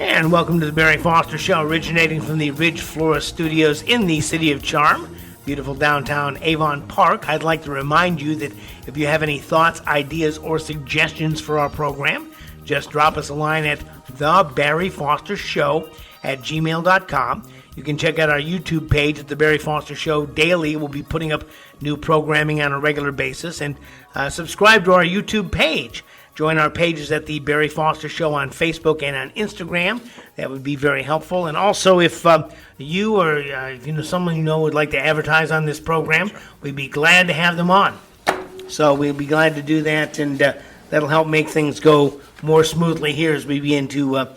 And welcome to the Barry Foster Show, originating from the Ridge Flora Studios in the City of Charm, beautiful downtown Avon Park. I'd like to remind you that if you have any thoughts, ideas, or suggestions for our program, just drop us a line at thebarryfostershow@gmail.com. You can check out our YouTube page at The Barry Foster Show Daily. We'll be putting up new programming on a regular basis. And subscribe to our YouTube page. Join our pages at The Barry Foster Show on Facebook and on Instagram. That would be very helpful. And also, if you or if you know someone you know would like to advertise on this program, we'd be glad to have them on. So we'll be glad to do that, and that'll help make things go more smoothly here as we begin to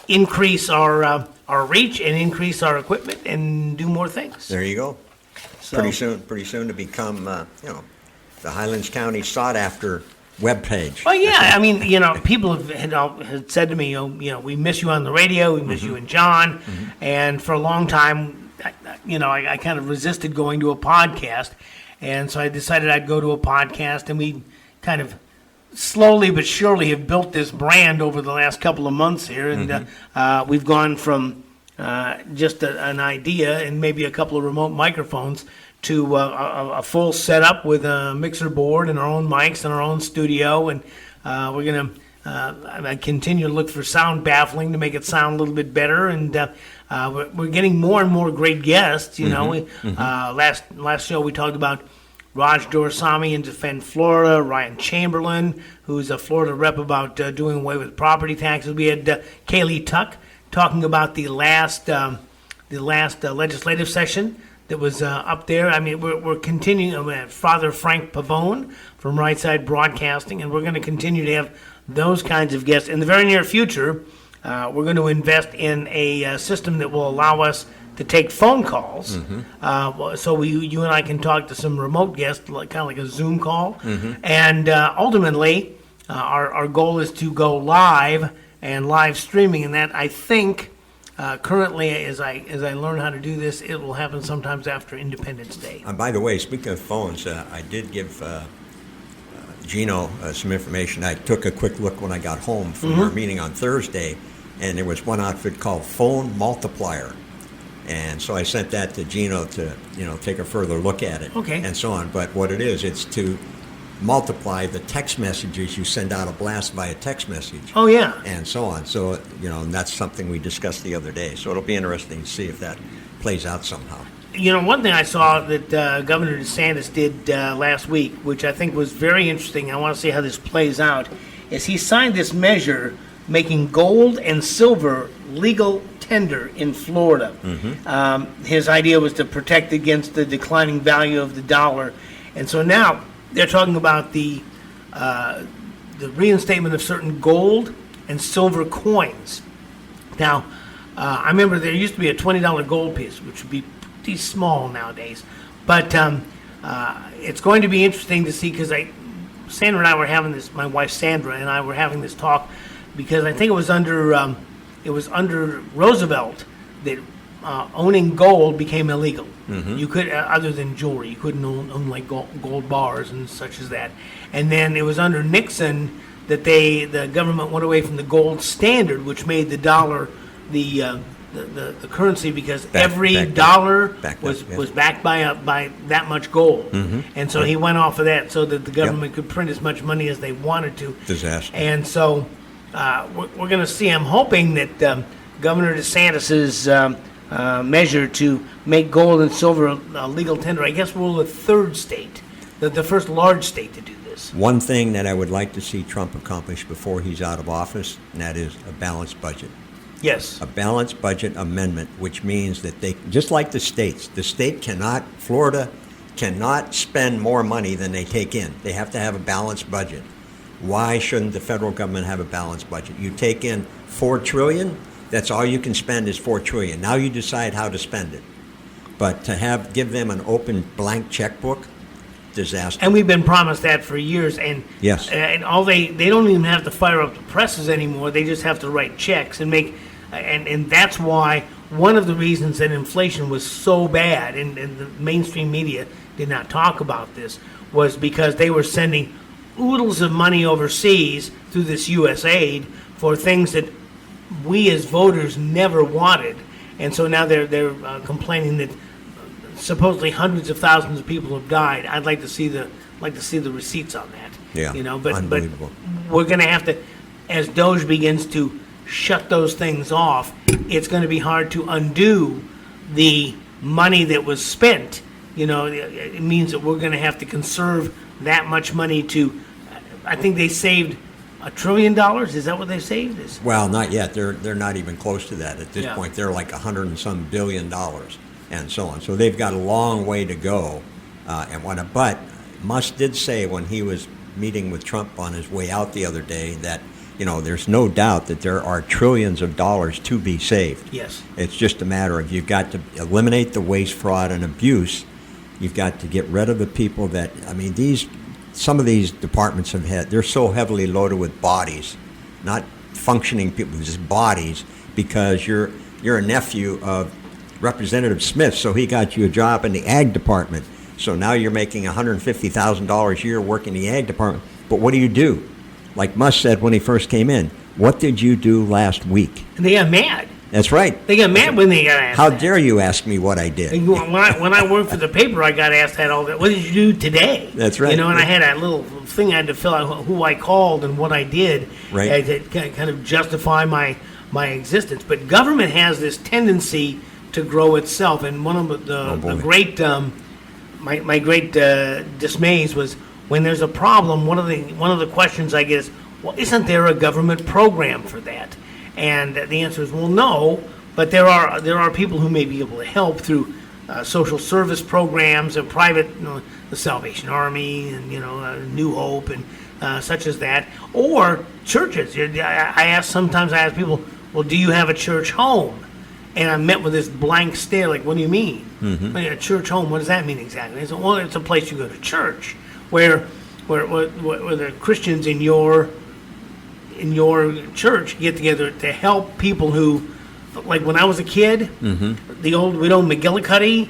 increase our reach and increase our equipment and do more things. There you go. So, Pretty soon to become, the Highlands County sought-after webpage. Well, yeah, I mean, people had said to me, we miss you on the radio, we miss you and John, and for a long time, I kind of resisted going to a podcast, and so I decided I'd go to a podcast, and we kind of slowly but surely have built this brand over the last couple of months here, and we've gone from just an idea and maybe a couple of remote microphones to a full setup with a mixer board and our own mics and our own studio, and we're going to continue to look for sound baffling to make it sound a little bit better, and we're getting more and more great guests. Last show we talked about Raj Dorsami in Defend Florida, Ryan Chamberlain, who's a Florida rep about doing away with property taxes. We had Kaylee Tuck talking about the last legislative session that was up there. I mean, we're continuing. Father Frank Pavone from Right Side Broadcasting, and we're going to continue to have those kinds of guests. In the very near future, we're going to invest in a system that will allow us to take phone calls. So you and I can talk to some remote guests, kind of like a Zoom call. And ultimately, our goal is to go live and live streaming, and that, I think, currently, as I learn how to do this, it will happen sometimes after Independence Day. By the way, speaking of phones, I did give Gino some information. I took a quick look when I got home from our meeting on Thursday, and there was one outfit called Phone Multiplier. And so I sent that to Gino to, take a further look at it, and so on. But what it is, it's to multiply the text messages you send out a blast via text message. Oh, yeah. And so on. So, and that's something we discussed the other day. So it'll be interesting to see if that plays out somehow. One thing I saw that Governor DeSantis did last week, which I think was very interesting, I want to see how this plays out, is he signed this measure making gold and silver legal tender in Florida. His idea was to protect against the declining value of the dollar. And so now they're talking about the reinstatement of certain gold and silver coins. Now, I remember there used to be a $20 gold piece, which would be pretty small nowadays. But it's going to be interesting to see, because Sandra and I were having this, my wife Sandra and I were having this talk, because I think it was under Roosevelt that owning gold became illegal. You could, other than jewelry, you couldn't own like gold bars and such as that. And then it was under Nixon that the government went away from the gold standard, which made the dollar the currency, because every dollar was backed by that much gold. And so he went off of that so that the government could print as much money as they wanted to. Disaster. And so we're going to see. I'm hoping that Governor DeSantis's measure to make gold and silver legal tender, I guess we're the third state, the first large state to do this. One thing that I would like to see Trump accomplish before he's out of office, and that is a balanced budget. Yes. A balanced budget amendment, which means that they, just like the state Florida cannot spend more money than they take in. They have to have a balanced budget. Why shouldn't the federal government have a balanced budget? You take in $4 trillion, that's all you can spend is $4 trillion. Now you decide how to spend it. But to give them an open blank checkbook, disaster. And we've been promised that for years. And yes. And all they don't even have to fire up the presses anymore. They just have to write checks and make. And that's why one of the reasons that inflation was so bad, and the mainstream media did not talk about this, was because they were sending oodles of money overseas through this U.S. aid for things that we as voters never wanted, and so now they're complaining that supposedly hundreds of thousands of people have died. I'd like to see the receipts on that. Yeah, But unbelievable. we're going to have to, as DOGE begins to shut those things off, it's going to be hard to undo the money that was spent. It means that we're going to have to conserve that much money to. I think they saved $1 trillion. Is that what they saved? Well, not yet. They're not even close to that at this Yeah. point. They're like $100 and some billion, and so on. So they've got a long way to go, and whatnot. But Musk did say when he was meeting with Trump on his way out the other day that there's no doubt that there are trillions of dollars to be saved. Yes. It's just a matter of you've got to eliminate the waste, fraud, and abuse. You've got to get rid of the people that some of these departments they're so heavily loaded with bodies, not functioning people, just bodies, because you're a nephew of Representative Smith, so he got you a job in the ag department. So now you're making $150,000 a year working in the ag department. But what do? Like Musk said when he first came in, what did you do last week? And they got mad. That's right. They got mad when they got asked. How that. dare you ask me what I did? When I worked for the paper, I got asked that all that. What did you do today? That's right. And I had a little thing I had to fill out who I called and what I did, Right. to kind of justify my existence. But government has this tendency to grow itself, and one of the great my great dismays was when there's a problem. One of the questions I get is, well, isn't there a government program for that? And the answer is, well, no, but there are people who may be able to help through social service programs and private, the Salvation Army and New Hope and such as that, or churches. Sometimes I ask people, well, do you have a church home? And I'm met with this blank stare, like, what do you mean? Mm-hmm. A church home, what does that mean exactly? I said, well, it's a place you go to church, where the Christians in your church get together to help people who, like when I was a kid, the old widow McGillicuddy,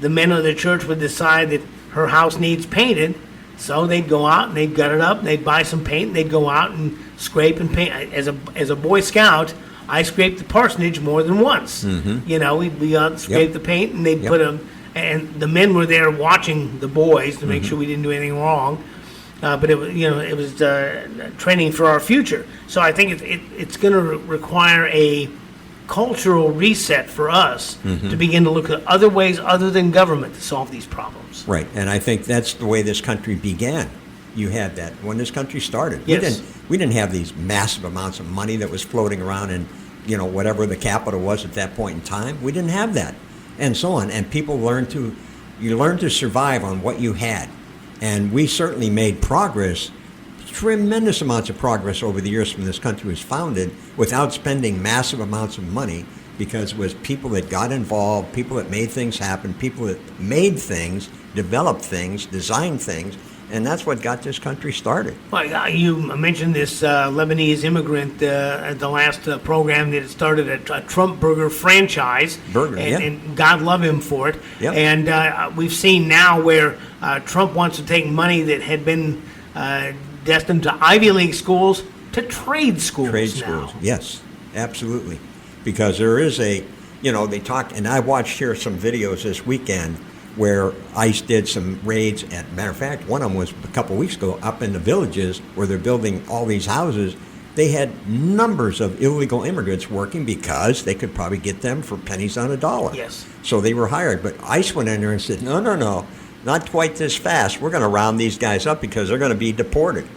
the men of the church would decide that her house needs painted, so they'd go out and they'd gut it up and they'd buy some paint and they'd go out and scrape and paint. As a Boy Scout, I scraped the parsonage more than once. We'd scrape the paint and they'd put them, and the men were there watching the boys to make sure we didn't do anything wrong. But it was training for our future. So I think it's going to require a cultural reset for us to begin to look at other ways other than government to solve these problems. Right, and I think that's the way this country began. You had that when this country started. Yes. We didn't have these massive amounts of money that was floating around in whatever the capital was at that point in time. We didn't have that, and so on. And people learned to survive on what you had. And we certainly made progress, tremendous amounts of progress over the years when this country was founded without spending massive amounts of money, because it was people that got involved, people that made things happen, people that made things, developed things, designed things, and that's what got this country started. Well, you mentioned this Lebanese immigrant at the last program that started a Trump Burger franchise. And God love him for it. Yep. And we've seen now where Trump wants to take money that had been destined to Ivy League schools to trade schools. Trade schools, yes, absolutely. Because there is they talked, and I watched here some videos this weekend where ICE did some raids. Matter of fact, one of them was a couple of weeks ago up in the villages where they're building all these houses. They had numbers of illegal immigrants working because they could probably get them for pennies on a dollar. Yes. So they were hired. But ICE went in there and said, no, not quite this fast. We're going to round these guys up because they're going to be deported.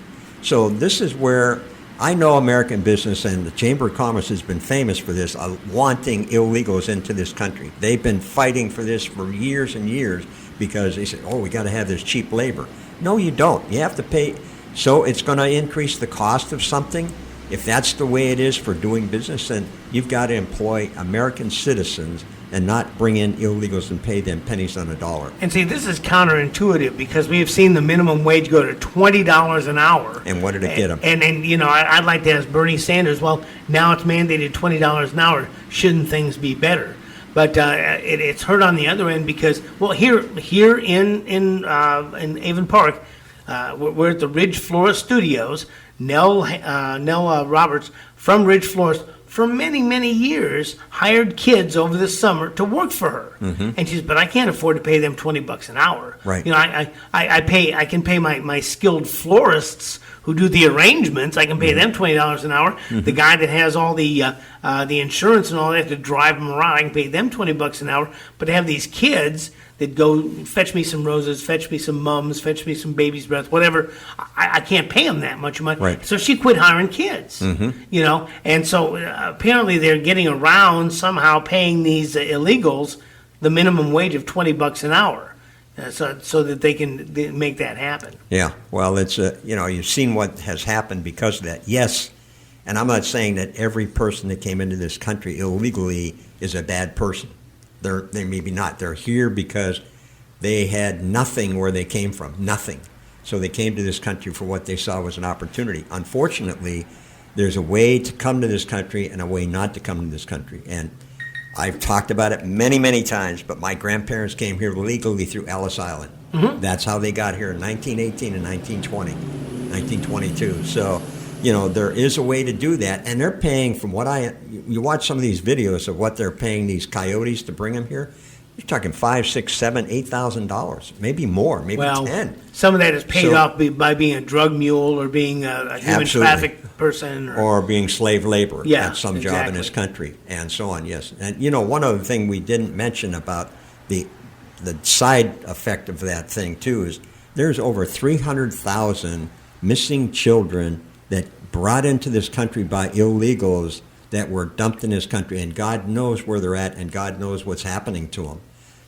So this is where I know American business, and the Chamber of Commerce has been famous for this, wanting illegals into this country. They've been fighting for this for years and years because they said, we got to have this cheap labor. No, you don't. You have to pay. So it's going to increase the cost of something. If that's the way it is for doing business, then you've got to employ American citizens and not bring in illegals and pay them pennies on a dollar. And see, this is counterintuitive because we have seen the minimum wage go to $20 an hour. And what did it get them? And I'd like to ask Bernie Sanders, well, now it's mandated $20 an hour. Shouldn't things be better? But it's hurt on the other end because, well, here in Avon Park, we're at the Ridge Florist Studios. Nell Roberts from Ridge Florist, for many, many years, hired kids over the summer to work for her. And she says, but I can't afford to pay them $20 an hour. Right. You know, I can pay my skilled florists who do the arrangements. I can pay them $20 an hour. The guy that has all the insurance and all that to drive them around, I can pay them $20 an hour. But to have these kids that go fetch me some roses, fetch me some mums, fetch me some baby's breath, whatever, I can't pay them that much money. Right. So she quit hiring kids. You know, and so apparently they're getting around somehow paying these illegals the minimum wage of $20 an hour. So that they can make that happen. Yeah, well, it's you know, you've seen what has happened because of that. Yes, and I'm not saying that every person that came into this country illegally is a bad person. They maybe not. They're here because they had nothing where they came from, nothing. So they came to this country for what they saw was an opportunity. Unfortunately, there's a way to come to this country and a way not to come to this country. And I've talked about it many, many times, but my grandparents came here legally through Ellis Island. That's how they got here in 1918 and 1920, 1922. So, you know, there is a way to do that. And they're paying, from what you watch some of these videos of what they're paying these coyotes to bring them here. You're talking $5,000, $6,000, $7,000, $8,000, maybe more, maybe well, 10. Some of that is paid off by being a drug mule or being a human Absolutely. traffic person, or being slave labor at some job in exactly. this country, and so on. Yes, and you know, one other thing we didn't mention about the side effect of that thing too is there's over 300,000 missing children that brought into this country by illegals that were dumped in this country, and God knows where they're at, and God knows what's happening to them,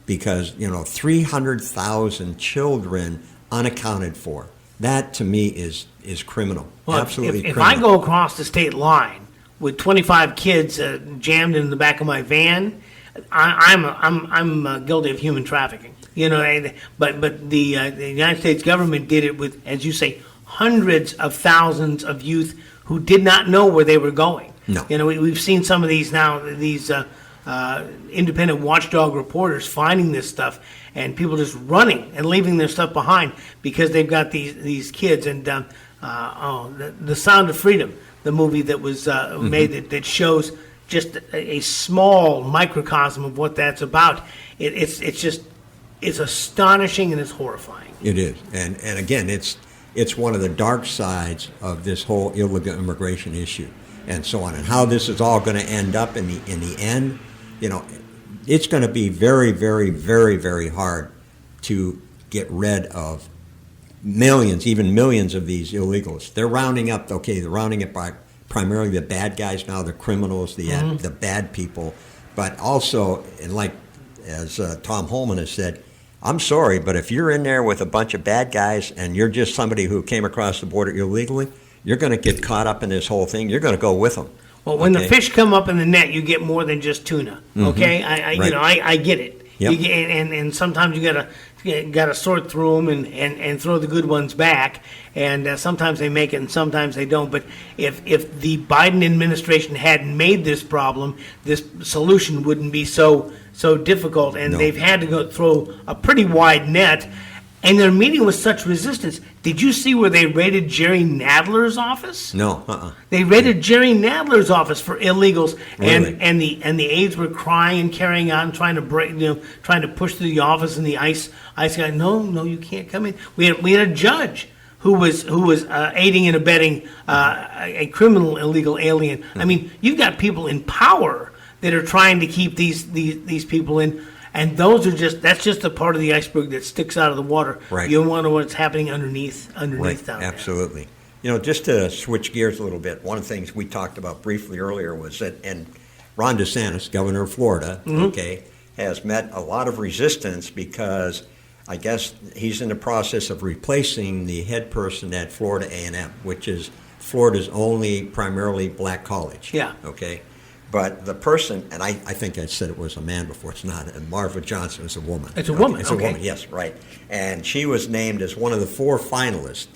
because, you know, 300,000 children unaccounted for. That to me is criminal. Well, absolutely if criminal. I go across the state line with 25 kids jammed in the back of my van, I'm guilty of human trafficking. You know, but the United States government did it with, as you say, hundreds of thousands of youth who did not know where they were going. No. You know, we've seen some of these now, these independent watchdog reporters finding this stuff, and people just running and leaving their stuff behind because they've got these kids. And The Sound of Freedom, the movie that was made that shows just a small microcosm of what that's about. It's astonishing and it's horrifying. It is, and again, it's one of the dark sides of this whole illegal immigration issue, and so on, and how this is all going to end up in the end. You know, it's going to be very, very, very, very hard to get rid of millions, even millions of these illegals. They're rounding up by primarily the bad guys now, the criminals, the bad people, but also, and like as Tom Holman has said, I'm sorry, but if you're in there with a bunch of bad guys and you're just somebody who came across the border illegally, you're going to get caught up in this whole thing. You're going to go with them. Well, when the fish come up in the net, you get more than just tuna. Okay, Right. You know, I get it. Yep. And sometimes you gotta sort through them and throw the good ones back. And sometimes they make it, and sometimes they don't. But if the Biden administration hadn't made this problem, this solution wouldn't be so difficult. And No. they've had to go throw a pretty wide net. And they're meeting with such resistance. Did you see where they raided Jerry Nadler's office? No. They raided Jerry Nadler's office for illegals, Really? and the aides were crying and carrying on, trying to push through the office, and the ICE guy, no, you can't come in. We had a judge who was aiding and abetting a criminal illegal alien. I mean, you've got people in power that are trying to keep these people in. And that's just a part of the iceberg that sticks out of the water. Right. You don't want to know what's happening underneath down there. Absolutely. You know, just to switch gears a little bit, one of the things we talked about briefly earlier was that, and Ron DeSantis, governor of Florida, has met a lot of resistance because I guess he's in the process of replacing the head person at Florida A&M, which is Florida's only primarily black college. Yeah. Okay. But the person, and I think I said it was a man before, it's not, and Marva Johnson is a woman. It's a woman, It's okay. a woman, yes, right. And she was named as one of the 4 finalists,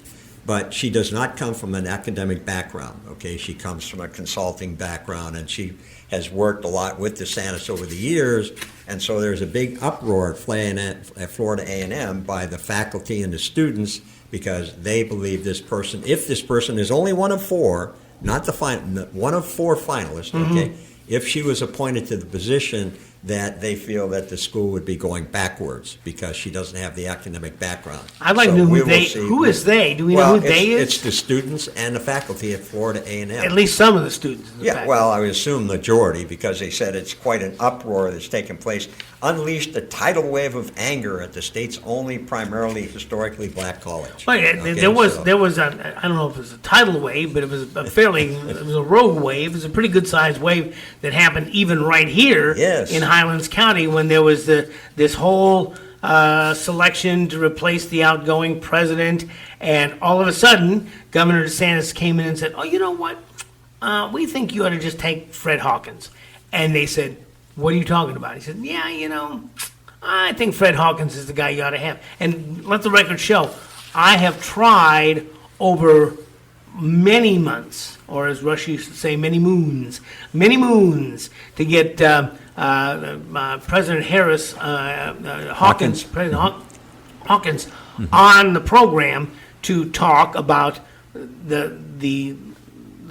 but she does not come from an academic background, okay? She comes from a consulting background, and she has worked a lot with DeSantis over the years, and so there's a big uproar at Florida A&M by the faculty and the students because they believe this person, if this person is only one of four, not the one of four finalists, okay, if she was appointed to the position, that they feel that the school would be going backwards because she doesn't have the academic background. I'd like to know who is they? Do we know who they is? It's the students and the faculty at Florida A&M. At least some of the students. Well, I would assume majority, because they said it's quite an uproar that's taken place. Unleashed a tidal wave of anger at the state's only primarily historically black college. Right, there was I don't know if it was a tidal wave, but it was it was a rogue wave. It was a pretty good sized wave that happened even right here in Highlands County when there was this whole selection to replace the outgoing president, and all of a sudden Governor DeSantis came in and said, "Oh, you know what? We think you ought to just take Fred Hawkins." And they said, "What are you talking about?" He said, "Yeah, I think Fred Hawkins is the guy you ought to have." And let the record show, I have tried over many months, or as Rush used to say, many moons, to get President Harris, Hawkins, President Hawkins, on the program to talk about the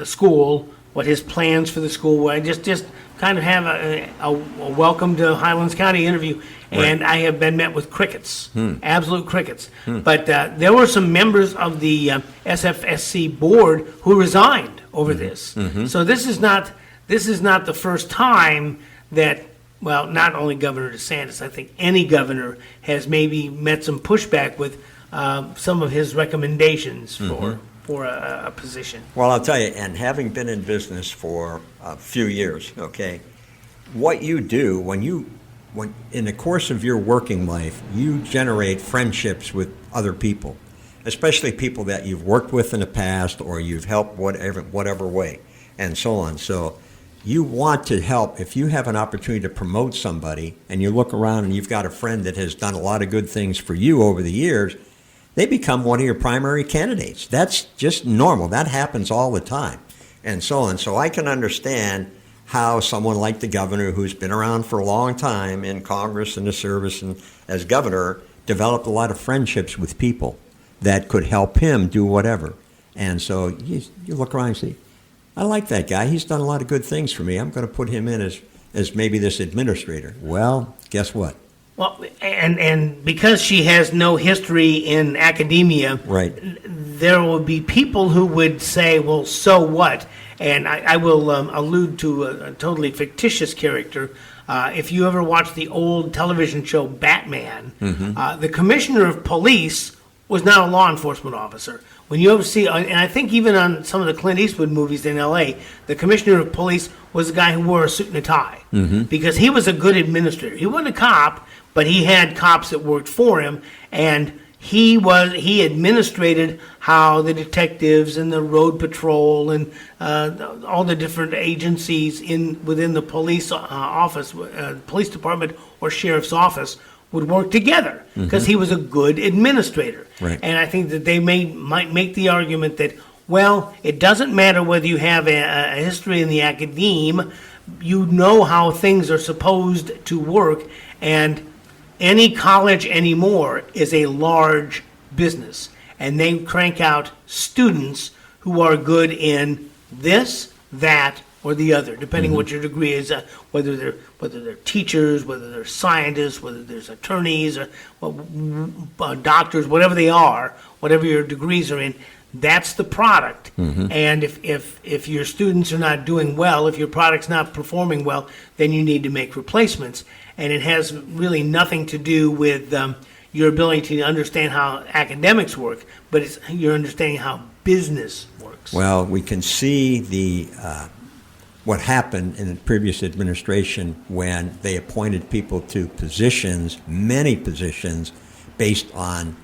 school, what his plans for the school were. Just kind of have a welcome to Highlands County interview, and I have been met with crickets, absolute crickets. But there were some members of the SFSC board who resigned over this. So this is not the first time that, well, not only Governor DeSantis, I think any governor has maybe met some pushback with some of his recommendations for a position. Well, I'll tell you, and having been in business for a few years, okay, what you do when in the course of your working life, you generate friendships with other people, especially people that you've worked with in the past or you've helped whatever way, and so on. So you want to help. If you have an opportunity to promote somebody and you look around and you've got a friend that has done a lot of good things for you over the years, they become one of your primary candidates. That's just normal. That happens all the time, and so on. So I can understand how someone like the governor, who's been around for a long time in Congress and the service and as governor, developed a lot of friendships with people that could help him do whatever. And so you look around and say, I like that guy. He's done a lot of good things for me. I'm going to put him in as maybe this administrator. Well, guess what? Well, and because she has no history in academia, there will be people who would say, well, so what? And I will allude to a totally fictitious character. If you ever watched the old television show Batman, the commissioner of police was not a law enforcement officer. When you ever see, and I think even on some of the Clint Eastwood movies in L.A., the commissioner of police was a guy who wore a suit and a tie because he was a good administrator. He wasn't a cop, but he had cops that worked for him, and he administrated how the detectives and the road patrol and all the different agencies within the police office, police department or sheriff's office would work together because he was a good administrator. And I think that they might make the argument that, well, it doesn't matter whether you have a history in the academe, you know how things are supposed to work, and any college anymore is a large business, and they crank out students who are good in this, that, or the other, depending what your degree is, whether they're teachers, whether they're scientists, whether there's attorneys or doctors, whatever they are, whatever your degrees are in. That's the product. And if your students are not doing well, if your product's not performing well, then you need to make replacements. And it has really nothing to do with your ability to understand how academics work, but it's your understanding how business works. Well, we can see what happened in the previous administration when they appointed people to positions, many positions, based on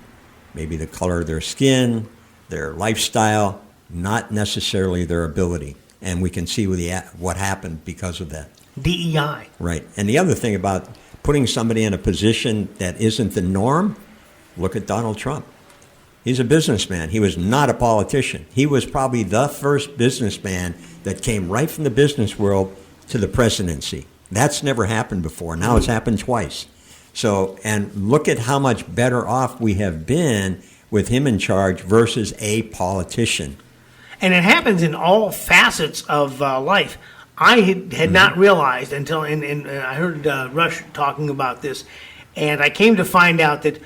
maybe the color of their skin, their lifestyle, not necessarily their ability. And we can see what happened because of that. DEI. Right. And the other thing about putting somebody in a position that isn't the norm, look at Donald Trump. He's a businessman. He was not a politician. He was probably the first businessman that came right from the business world to the presidency. That's never happened before. Now it's happened twice. So, and look at how much better off we have been with him in charge versus a politician. And it happens in all facets of life. I had not realized until, and I heard Rush talking about this, and I came to find out that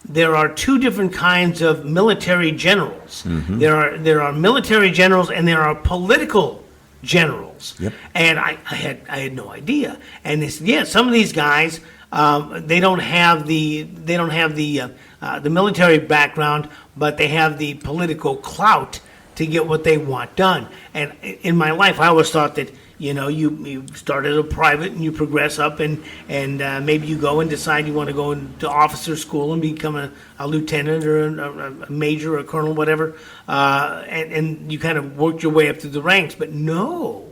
there are two different kinds of military generals. There are military generals and there are political generals. Yep. And I had no idea. And they said, yeah, some of these guys they don't have the military background, but they have the political clout to get what they want done. And in my life, I always thought that, you start as a private and you progress up and maybe you go and decide you want to go into officer school and become a lieutenant or a major or a colonel, whatever, and you kind of worked your way up through the ranks. But no,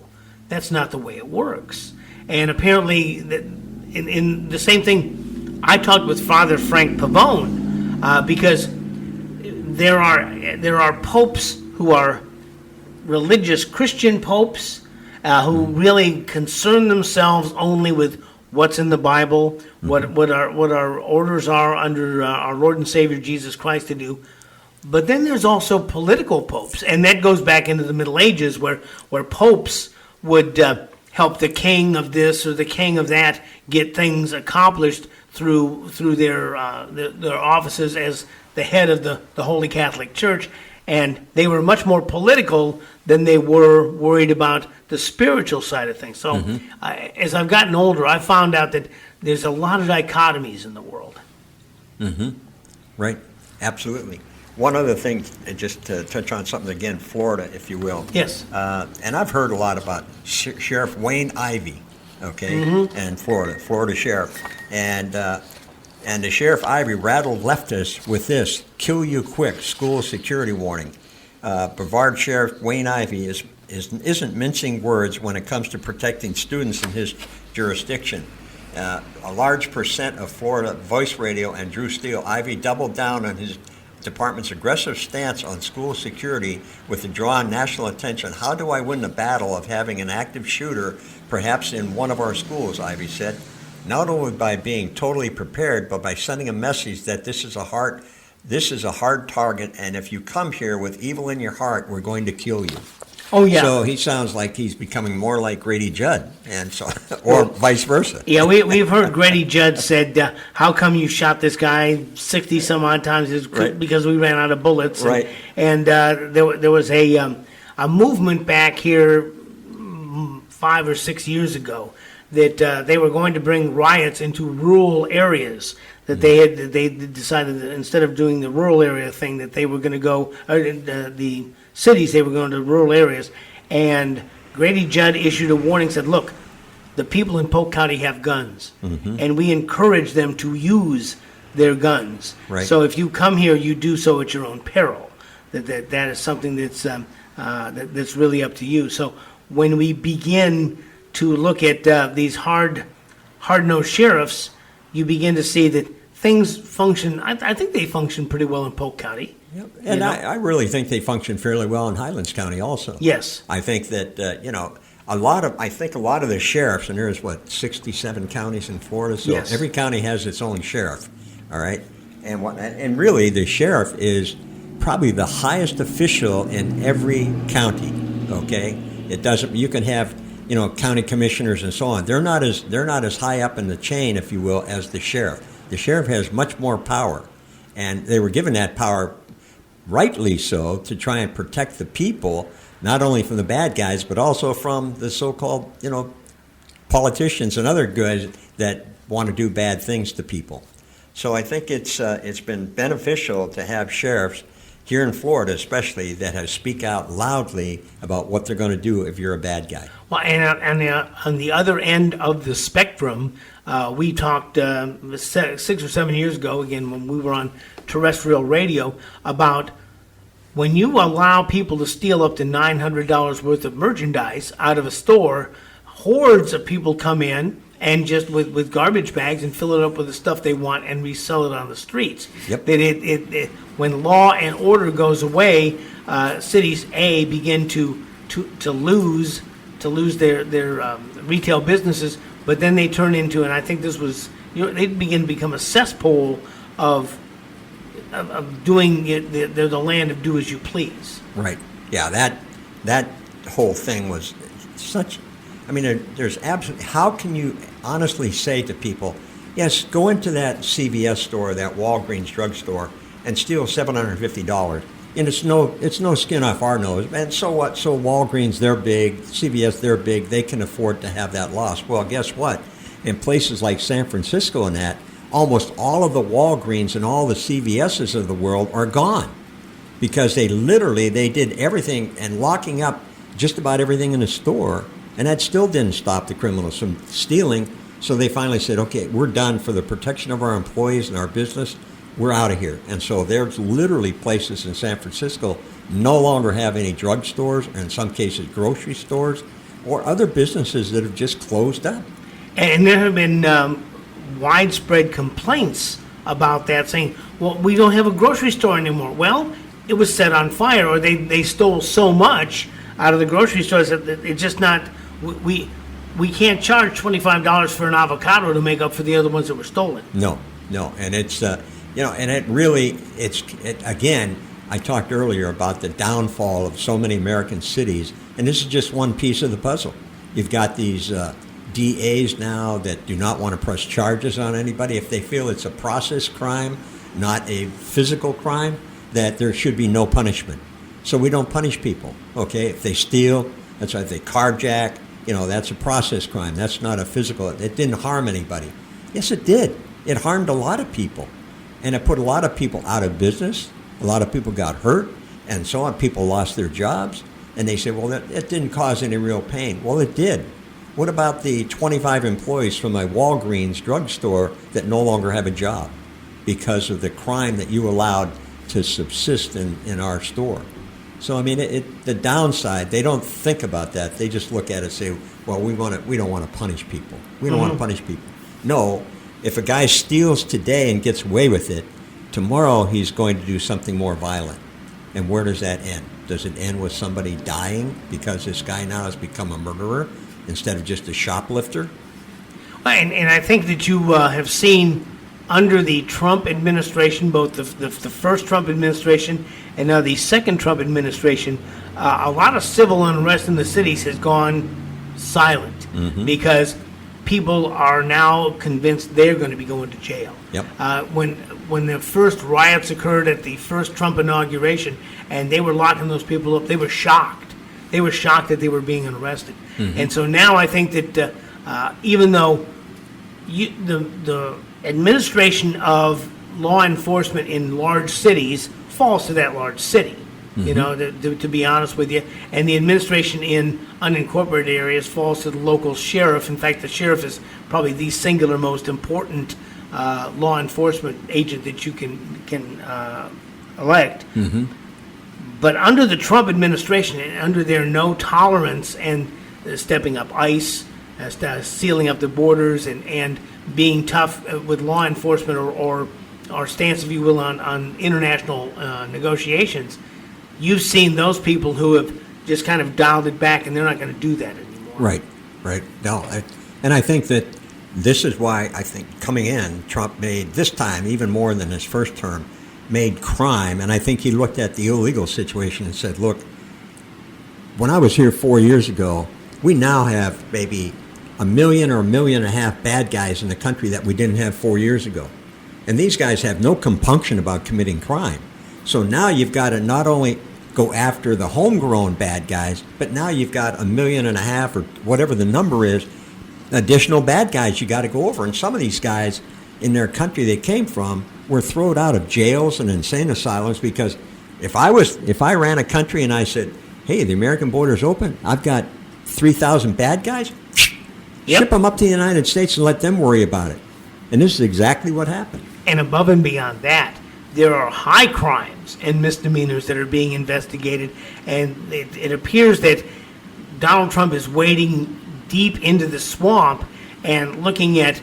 that's not the way it works. And apparently, in the same thing, I talked with Father Frank Pavone because there are popes who are religious Christian popes who really concern themselves only with what's in the Bible, what our orders are under our Lord and Savior Jesus Christ to do. But then there's also political popes, and that goes back into the Middle Ages where popes would help the king of this or the king of that get things accomplished through their offices as the head of the Holy Catholic Church. And they were much more political than they were worried about the spiritual side of things. So as I've gotten older, I found out that there's a lot of dichotomies in the world. Right, absolutely. One other thing, just to touch on something again, Florida, if you will. Yes. And I've heard a lot about Sheriff Wayne Ivey, and Florida Sheriff. And the Sheriff Ivey rattled leftists with this: "Kill you quick, school security warning." Brevard Sheriff Wayne Ivey isn't mincing words when it comes to protecting students in his jurisdiction. A large percent of Florida Voice Radio and Drew Steele, Ivey doubled down on his department's aggressive stance on school security with the draw on national attention. "How do I win the battle of having an active shooter perhaps in one of our schools?" Ivey said. "Not only by being totally prepared, but by sending a message that this is a hard target, and if you come here with evil in your heart, we're going to kill you." Oh yeah. So he sounds like he's becoming more like Grady Judd, and so, or vice versa. Yeah, we've heard Grady Judd said, "How come you shot this guy 60 some odd times?" It's Right. because we ran out of bullets. Right. And there was a movement back here 5 or 6 years ago that they were going to bring riots into rural areas. That they decided that instead of doing the rural area thing, that they were going to go the cities. They were going to rural areas, and Grady Judd issued a warning. Said, "Look, the people in Polk County have guns, and we encourage them to use their guns. Right. So if you come here, you do so at your own peril. That is something that's really up to you." So when we begin to look at these hard-nosed sheriffs, you begin to see that things function. I think they function pretty well in Polk County. Yep. And I really think they function fairly well in Highlands County also. Yes. I think that, a lot of the sheriffs, and there's 67 counties in Florida, so Yes. every county has its own sheriff, all right? And really the sheriff is probably the highest official in every county, okay? You can have, county commissioners and so on. They're not as high up in the chain, if you will, as the sheriff. The sheriff has much more power, and they were given that power, rightly so, to try and protect the people, not only from the bad guys, but also from the so-called, politicians and other guys that want to do bad things to people. So I think it's been beneficial to have sheriffs here in Florida, especially, that speak out loudly about what they're going to do if you're a bad guy. Well, and on the other end of the spectrum, we talked 6 or 7 years ago, again, when we were on terrestrial radio, about when you allow people to steal up to $900 worth of merchandise out of a store, hordes of people come in and just with garbage bags and fill it up with the stuff they want and resell it on the streets. Yep. That when law and order goes away, cities begin to lose their retail businesses, but then they turn into, and I think this was, they begin to become a cesspool of of doing it. They're the land of do as you please. Right. Yeah, that whole thing was such. I mean, there's absolutely. How can you honestly say to people, yes, go into that CVS store, that Walgreens drugstore, and steal $750, and it's no skin off our nose. And so what? So Walgreens, they're big. CVS, they're big. They can afford to have that loss. Well, guess what? In places like San Francisco and that, almost all of the Walgreens and all the CVSs of the world are gone because they did everything and locking up just about everything in the store, and that still didn't stop the criminals from stealing. So they finally said, okay, we're done for the protection of our employees and our business. We're out of here. And so there's literally places in San Francisco no longer have any drugstores, or in some cases grocery stores, or other businesses that have just closed up. And there have been widespread complaints about that, saying, well, we don't have a grocery store anymore. Well, it was set on fire, or they stole so much out of the grocery stores that it's just not, we can't charge $25 for an avocado to make up for the other ones that were stolen. No, and it's, and it really, again, I talked earlier about the downfall of so many American cities, and this is just one piece of the puzzle. You've got these DAs now that do not want to press charges on anybody if they feel it's a process crime, not a physical crime, that there should be no punishment. So we don't punish people, okay? If they steal, that's right, if they carjack, that's a process crime. That's not a physical. It didn't harm anybody. Yes, it did. It harmed a lot of people. And it put a lot of people out of business. A lot of people got hurt and so on. People lost their jobs. And they say, well, it didn't cause any real pain. Well, it did. What about the 25 employees from a Walgreens drugstore that no longer have a job because of the crime that you allowed to subsist in our store? So, I mean, the downside, they don't think about that. They just look at it and say, well, we don't want to punish people. We don't want to punish people. No, if a guy steals today and gets away with it, tomorrow he's going to do something more violent. And where does that end? Does it end with somebody dying because this guy now has become a murderer instead of just a shoplifter? And I think that you have seen under the Trump administration, both the first Trump administration and now the second Trump administration, a lot of civil unrest in the cities has gone silent because people are now convinced they're going to be going to jail. Yep. When the first riots occurred at the first Trump inauguration and they were locking those people up, they were shocked. They were shocked that they were being arrested. And so now I think that even though the administration of law enforcement in large cities falls to that large city, to be honest with you, and the administration in unincorporated areas falls to the local sheriff. In fact, the sheriff is probably the singular most important law enforcement agent that you can elect. But under the Trump administration and under their no tolerance and stepping up ICE, sealing up the borders and being tough with law enforcement or stance, if you will, on international negotiations, you've seen those people who have just kind of dialed it back, and they're not going to do that anymore. Right. No, and I think that this is why I think coming in, Trump made, this time, even more than his first term, made crime, and I think he looked at the illegal situation and said, look, when I was here 4 years ago, we now have maybe 1 million or 1.5 million bad guys in the country that we didn't have 4 years ago. And these guys have no compunction about committing crime. So now you've got to not only go after the homegrown bad guys, but now you've got 1.5 million or whatever the number is, additional bad guys you got to go over. And some of these guys in their country they came from were thrown out of jails and insane asylums because if I ran a country and I said, hey, the American border's open, I've got 3,000 bad guys, ship them up to the United States and let them worry about it. And this is exactly what happened. And above and beyond that, there are high crimes and misdemeanors that are being investigated, and it appears that Donald Trump is wading deep into the swamp and looking at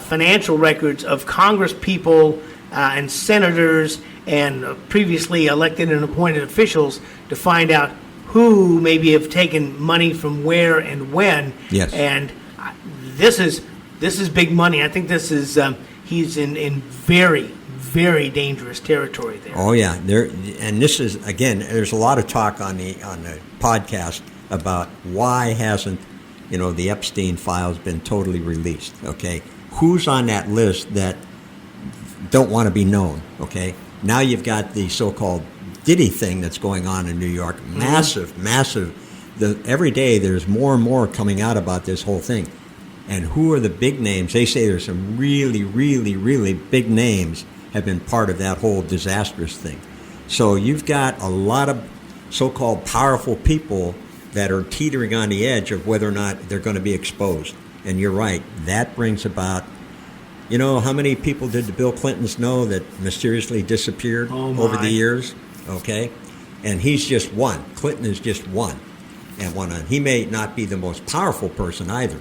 financial records of Congress people and senators and previously elected and appointed officials to find out who maybe have taken money from where and when. Yes. And this is big money. I think this is he's in very, very dangerous territory there. Oh yeah, and this is again. There's a lot of talk on the podcast about why hasn't the Epstein files been totally released? Okay, who's on that list that don't want to be known? Okay, now you've got the so-called Diddy thing that's going on in New York. Massive. Every day there's more and more coming out about this whole thing. And who are the big names? They say there's some really, really, really big names have been part of that whole disastrous thing. So you've got a lot of so-called powerful people that are teetering on the edge of whether or not they're going to be exposed. And you're right, that brings about, how many people did the Bill Clintons know that mysteriously disappeared over the years? Okay? And he's just one. Clinton is just one. And he may not be the most powerful person either.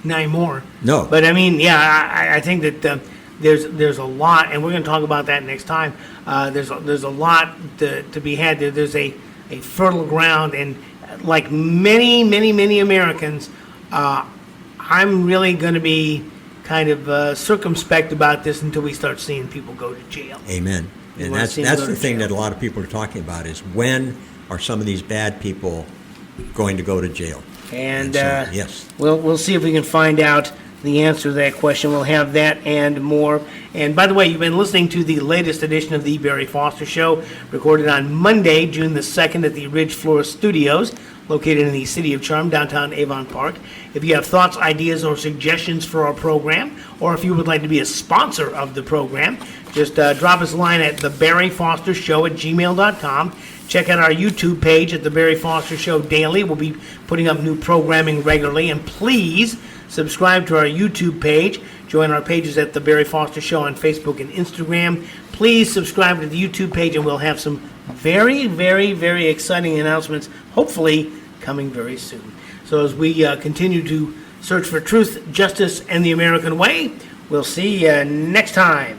Not anymore. No. But I mean, I think that there's a lot, and we're going to talk about that next time. There's a lot to be had there. There's a fertile ground, and like many Americans, I'm really going to be kind of circumspect about this until we start seeing people go to jail. Amen. And that's the thing that a lot of people are talking about is when are some of these bad people going to go to jail? And yes, we'll see if we can find out the answer to that question. We'll have that and more. And by the way, you've been listening to the latest edition of the Barry Foster Show, recorded on Monday, June the 2nd at the Ridge Floor Studios, located in the City of Charm, downtown Avon Park. If you have thoughts, ideas, or suggestions for our program, or if you would like to be a sponsor of the program, just drop us a line at thebarryfostershow@gmail.com. Check out our YouTube page at The Barry Foster Show Daily. We'll be putting up new programming regularly. And please subscribe to our YouTube page. Join our pages at The Barry Foster Show on Facebook and Instagram. Please subscribe to the YouTube page, and we'll have some very, very, very exciting announcements, hopefully coming very soon. So as we continue to search for truth, justice, and the American way, we'll see you next time.